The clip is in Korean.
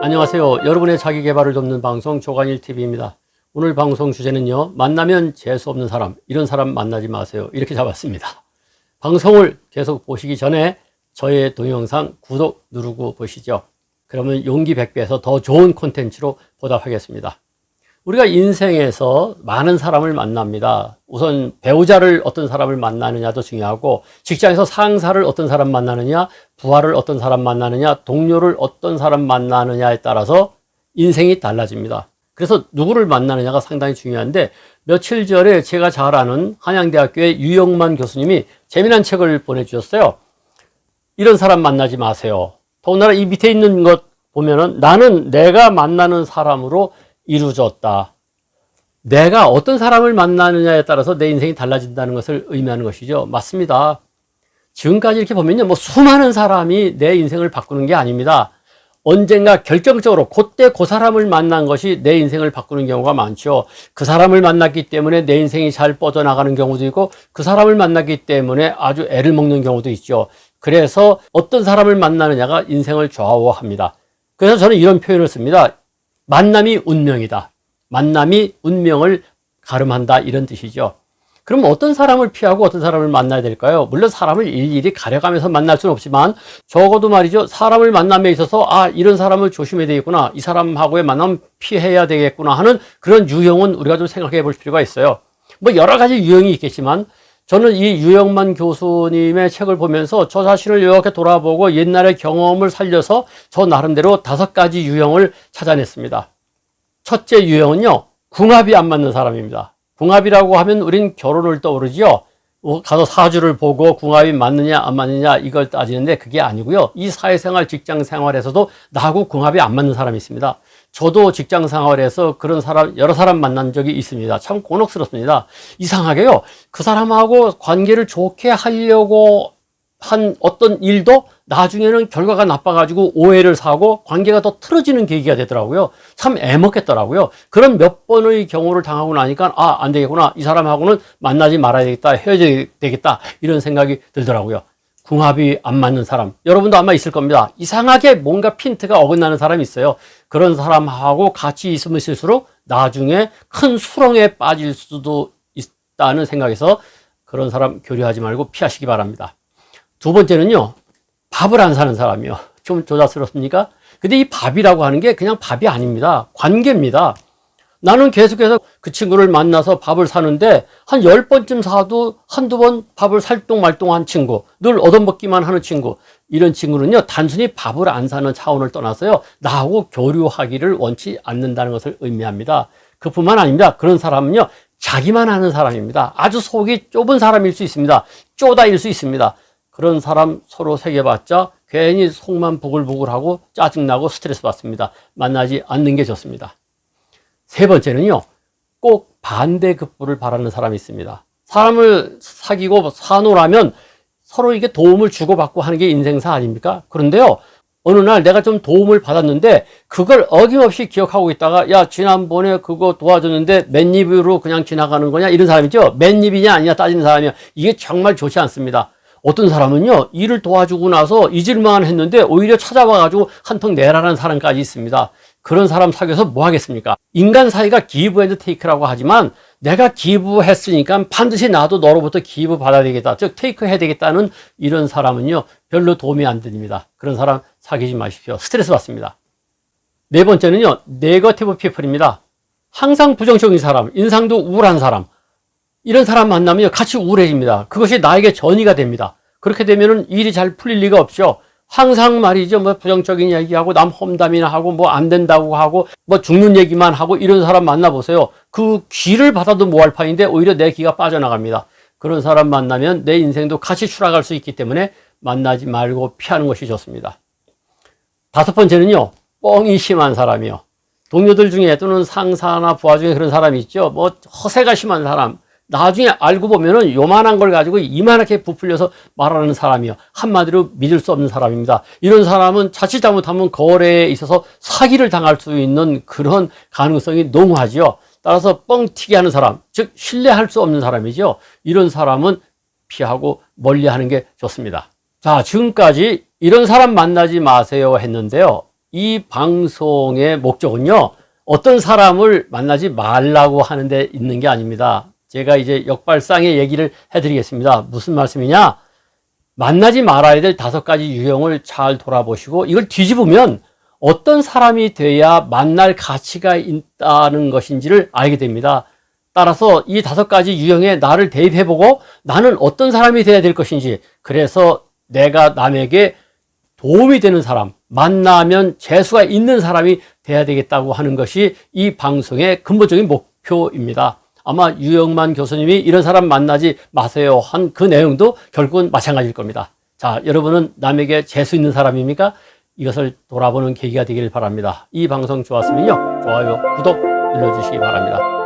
안녕하세요. 여러분의 자기 개발을 돕는 방송 조간일TV입니다. 오늘 방송 주제는요, 만나면 재수 없는 사람, 이런 사람 만나지 마세요. 이렇게 잡았습니다. 방송을 계속 보시기 전에 저의 동영상 구독 누르고 보시죠. 그러면 용기 100배에서 더 좋은 콘텐츠로 보답하겠습니다. 우리가 인생에서 많은 사람을 만납니다. 우선 배우자를 어떤 사람을 만나느냐도 중요하고, 직장에서 상사를 어떤 사람 만나느냐, 부하를 어떤 사람 만나느냐, 동료를 어떤 사람 만나느냐에 따라서 인생이 달라집니다. 그래서 누구를 만나느냐가 상당히 중요한데, 며칠 전에 제가 잘 아는 한양대학교의 유영만 교수님이 재미난 책을 보내주셨어요. 이런 사람 만나지 마세요. 더군다나 이 밑에 있는 것 보면은, 나는 내가 만나는 사람으로 이루어졌다. 내가 어떤 사람을 만나느냐에 따라서 내 인생이 달라진다는 것을 의미하는 것이죠. 맞습니다. 지금까지 이렇게 보면요, 뭐 수많은 사람이 내 인생을 바꾸는 게 아닙니다. 언젠가 결정적으로 그때 그 사람을 만난 것이 내 인생을 바꾸는 경우가 많죠. 그 사람을 만났기 때문에 내 인생이 잘 뻗어나가는 경우도 있고, 그 사람을 만났기 때문에 아주 애를 먹는 경우도 있죠. 그래서 어떤 사람을 만나느냐가 인생을 좌우합니다. 그래서 저는 이런 표현을 씁니다. 만남이 운명이다. 만남이 운명을 가름한다, 이런 뜻이죠. 그럼 어떤 사람을 피하고 어떤 사람을 만나야 될까요? 물론 사람을 일일이 가려가면서 만날 수는 없지만, 적어도 말이죠, 사람을 만남에 있어서 이런 사람을 조심해야 되겠구나, 이 사람하고의 만남 피해야 되겠구나 하는 그런 유형은 우리가 좀 생각해 볼 필요가 있어요. 뭐 여러 가지 유형이 있겠지만, 저는 이 유영만 교수님의 책을 보면서 저 자신을 이렇게 돌아보고 옛날의 경험을 살려서 저 나름대로 5가지 유형을 찾아냈습니다. 첫째 유형은요, 궁합이 안 맞는 사람입니다. 궁합이라고 하면 우린 결혼을 떠오르죠. 가서 사주를 보고 궁합이 맞느냐 안 맞느냐 이걸 따지는데, 그게 아니고요, 이 사회생활, 직장생활에서도 나하고 궁합이 안 맞는 사람이 있습니다. 저도 직장생활에서 그런 사람, 여러 사람 만난 적이 있습니다. 참 곤혹스럽습니다. 이상하게요, 그 사람하고 관계를 좋게 하려고 한 어떤 일도 나중에는 결과가 나빠가지고 오해를 사고 관계가 더 틀어지는 계기가 되더라고요. 참 애먹겠더라고요. 그런 몇 번의 경우를 당하고 나니까 안 되겠구나, 이 사람하고는 만나지 말아야 되겠다, 헤어져야 되겠다, 이런 생각이 들더라고요. 궁합이 안 맞는 사람, 여러분도 아마 있을 겁니다. 이상하게 뭔가 핀트가 어긋나는 사람이 있어요. 그런 사람하고 같이 있으면 있을수록 나중에 큰 수렁에 빠질 수도 있다는 생각에서 그런 사람 교류하지 말고 피하시기 바랍니다. 두 번째는요, 밥을 안 사는 사람이요. 좀 조잡스럽습니까? 근데 이 밥이라고 하는 게 그냥 밥이 아닙니다. 관계입니다. 나는 계속해서 그 친구를 만나서 밥을 사는데, 한 10번쯤 사도 한두 번 밥을 살똥말똥한 친구, 늘 얻어먹기만 하는 친구, 이런 친구는요, 단순히 밥을 안 사는 차원을 떠나서요, 나하고 교류하기를 원치 않는다는 것을 의미합니다. 그뿐만 아닙니다. 그런 사람은요, 자기만 아는 사람입니다. 아주 속이 좁은 사람일 수 있습니다. 쪼다일 수 있습니다. 그런 사람 서로 새겨봤자 괜히 속만 부글부글하고 짜증나고 스트레스 받습니다. 만나지 않는 게 좋습니다. 세 번째는요, 꼭 반대급부를 바라는 사람이 있습니다. 사람을 사귀고 사놓으라면 서로 이게 도움을 주고받고 하는 게 인생사 아닙니까? 그런데요, 어느 날 내가 좀 도움을 받았는데 그걸 어김없이 기억하고 있다가, 야, 지난번에 그거 도와줬는데 맨입으로 그냥 지나가는 거냐, 이런 사람이죠. 맨입이냐 아니냐 따지는 사람이요. 이게 정말 좋지 않습니다. 어떤 사람은요, 일을 도와주고 나서 잊을만 했는데 오히려 찾아와가지고 한턱 내라는 사람까지 있습니다. 그런 사람 사귀어서 뭐 하겠습니까? 인간 사이가 기브 앤드 테이크라고 하지만, 내가 기부했으니까 반드시 나도 너로부터 기부 받아야 되겠다, 즉 테이크 해야 되겠다는 이런 사람은요, 별로 도움이 안 됩니다. 그런 사람 사귀지 마십시오. 스트레스 받습니다. 네 번째는요, 네거티브 피플입니다. 항상 부정적인 사람, 인상도 우울한 사람, 이런 사람 만나면 같이 우울해집니다. 그것이 나에게 전이가 됩니다. 그렇게 되면 일이 잘 풀릴 리가 없죠. 항상 말이죠, 뭐 부정적인 얘기하고 남 험담이나 하고 뭐 안 된다고 하고 뭐 죽는 얘기만 하고, 이런 사람 만나보세요. 그 귀를 받아도 뭐할 판인데 오히려 내 귀가 빠져나갑니다. 그런 사람 만나면 내 인생도 같이 추락할 수 있기 때문에 만나지 말고 피하는 것이 좋습니다. 다섯 번째는요, 뻥이 심한 사람이요. 동료들 중에 또는 상사나 부하 중에 그런 사람이 있죠. 뭐 허세가 심한 사람, 나중에 알고 보면은 요만한 걸 가지고 이만하게 부풀려서 말하는 사람이요. 한마디로 믿을 수 없는 사람입니다. 이런 사람은 자칫 잘못하면 거래에 있어서 사기를 당할 수 있는 그런 가능성이 농후하지요. 따라서 뻥튀기 하는 사람, 즉 신뢰할 수 없는 사람이죠. 이런 사람은 피하고 멀리하는 게 좋습니다. 자, 지금까지 이런 사람 만나지 마세요 했는데요. 이 방송의 목적은요, 어떤 사람을 만나지 말라고 하는 데 있는 게 아닙니다. 제가 이제 역발상의 얘기를 해드리겠습니다. 무슨 말씀이냐? 만나지 말아야 될 5가지 유형을 잘 돌아보시고 이걸 뒤집으면 어떤 사람이 돼야 만날 가치가 있다는 것인지를 알게 됩니다. 따라서 이 5가지 유형에 나를 대입해보고 나는 어떤 사람이 돼야 될 것인지, 그래서 내가 남에게 도움이 되는 사람, 만나면 재수가 있는 사람이 돼야 되겠다고 하는 것이 이 방송의 근본적인 목표입니다. 아마 유영만 교수님이 이런 사람 만나지 마세요 한 그 내용도 결국은 마찬가지일 겁니다. 자, 여러분은 남에게 재수 있는 사람입니까? 이것을 돌아보는 계기가 되기를 바랍니다. 이 방송 좋았으면요, 좋아요, 구독 눌러주시기 바랍니다.